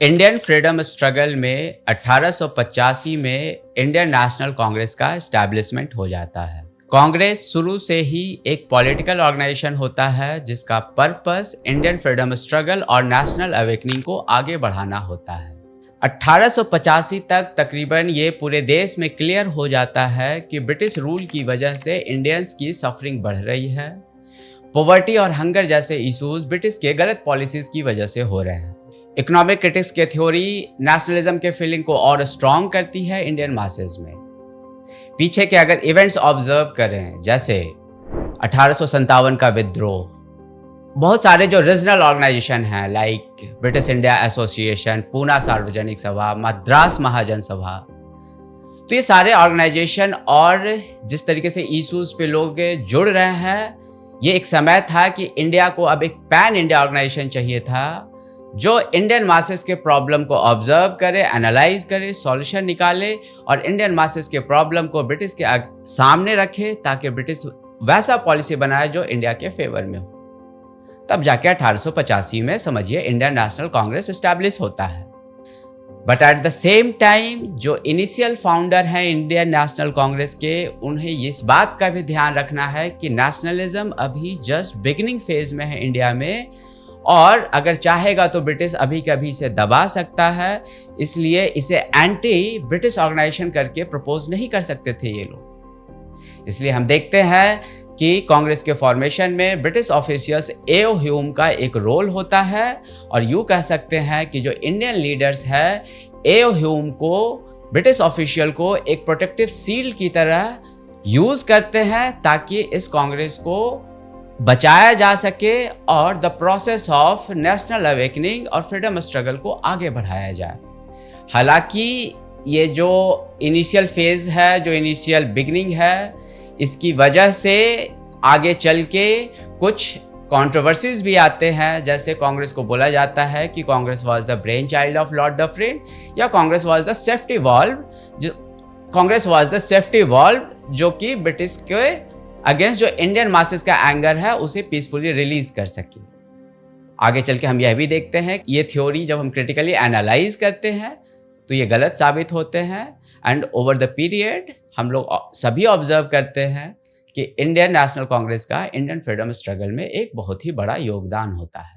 Indian freedom struggle में 1885 में Indian national Congress का एस्टैब्लिशमेंट हो जाता है। कांग्रेस शुरू से ही एक पॉलिटिकल ऑर्गेनाइजेशन होता है जिसका पर्पस इंडियन फ्रीडम स्ट्रगल और नेशनल अवेकनिंग को आगे बढ़ाना होता है। 1885 तक तकरीबन ये पूरे देश में क्लियर हो जाता है कि ब्रिटिश रूल की वजह से इंडियंस की सफरिंग बढ़ रही है। पॉवर्टी और हंगर जैसे इश्यूज ब्रिटिश के गलत पॉलिसीज की वजह से हो रहे हैं। इकोनॉमिक क्रिटिक्स के थ्योरी नेशनलिज्म के फीलिंग को और स्ट्रॉन्ग करती है इंडियन मासेस में। पीछे के अगर इवेंट्स ऑब्जर्व करें, जैसे 1857 का विद्रोह, बहुत सारे जो रीजनल ऑर्गेनाइजेशन हैं like British India association, Poona सार्वजनिक सभा, मद्रास महाजन सभा, तो ये सारे ऑर्गेनाइजेशन और जिस तरीके से इश्यूज पे लोग जुड़ रहे हैं, ये एक समय था कि इंडिया को अब एक पैन इंडिया ऑर्गेनाइजेशन चाहिए था जो इंडियन मासेस के प्रॉब्लम को ऑब्जर्व करे, एनालाइज करे, सॉल्यूशन निकाले और इंडियन मासेस के प्रॉब्लम को ब्रिटिश के सामने रखे ताकि ब्रिटिश वैसा पॉलिसी बनाए जो इंडिया के फेवर में हो। तब जाके 1885 में समझिए इंडियन नेशनल कांग्रेस एस्टैब्लिश होता है। But at the same time जो इनिशियल फाउंडर हैं इंडियन नेशनल कांग्रेस के, उन्हें इस बात का भी ध्यान रखना है कि नेशनलिज्म अभी जस्ट बिगिनिंग फेज में है इंडिया में, और अगर चाहेगा तो ब्रिटिश अभी कभी इसे दबा सकता है, इसलिए इसे एंटी ब्रिटिश ऑर्गेनाइजेशन करके प्रपोज नहीं कर सकते थे ये लोग। इसलिए हम देखते हैं कि कांग्रेस के फॉर्मेशन में ब्रिटिश ऑफिशियल्स एओ ह्यूम का एक रोल होता है, और यूँ कह सकते हैं कि जो इंडियन लीडर्स है एओ ह्यूम को ब्रिटिश ऑफिशियल को एक प्रोटेक्टिव शील्ड की तरह यूज़ करते हैं ताकि इस कांग्रेस को बचाया जा सके और the process of national awakening और फ्रीडम स्ट्रगल को आगे बढ़ाया जाए। हालांकि ये जो इनिशियल फेज है, जो इनिशियल बिगनिंग है, इसकी वजह से आगे चल के कुछ कंट्रोवर्सीज भी आते हैं। जैसे कांग्रेस को बोला जाता है कि Congress was the brain child of Lord Dufferin, या Congress was the safety valve जो कि ब्रिटिश के अगेंस्ट जो इंडियन मासेस का एंगर है उसे पीसफुली रिलीज कर सके। आगे चल के हम यह भी देखते हैं कि ये थ्योरी जब हम क्रिटिकली एनालाइज करते हैं तो ये गलत साबित होते हैं, एंड ओवर द पीरियड हम लोग सभी ऑब्जर्व करते हैं कि इंडियन नेशनल कांग्रेस का इंडियन फ्रीडम स्ट्रगल में एक बहुत ही बड़ा योगदान होता है।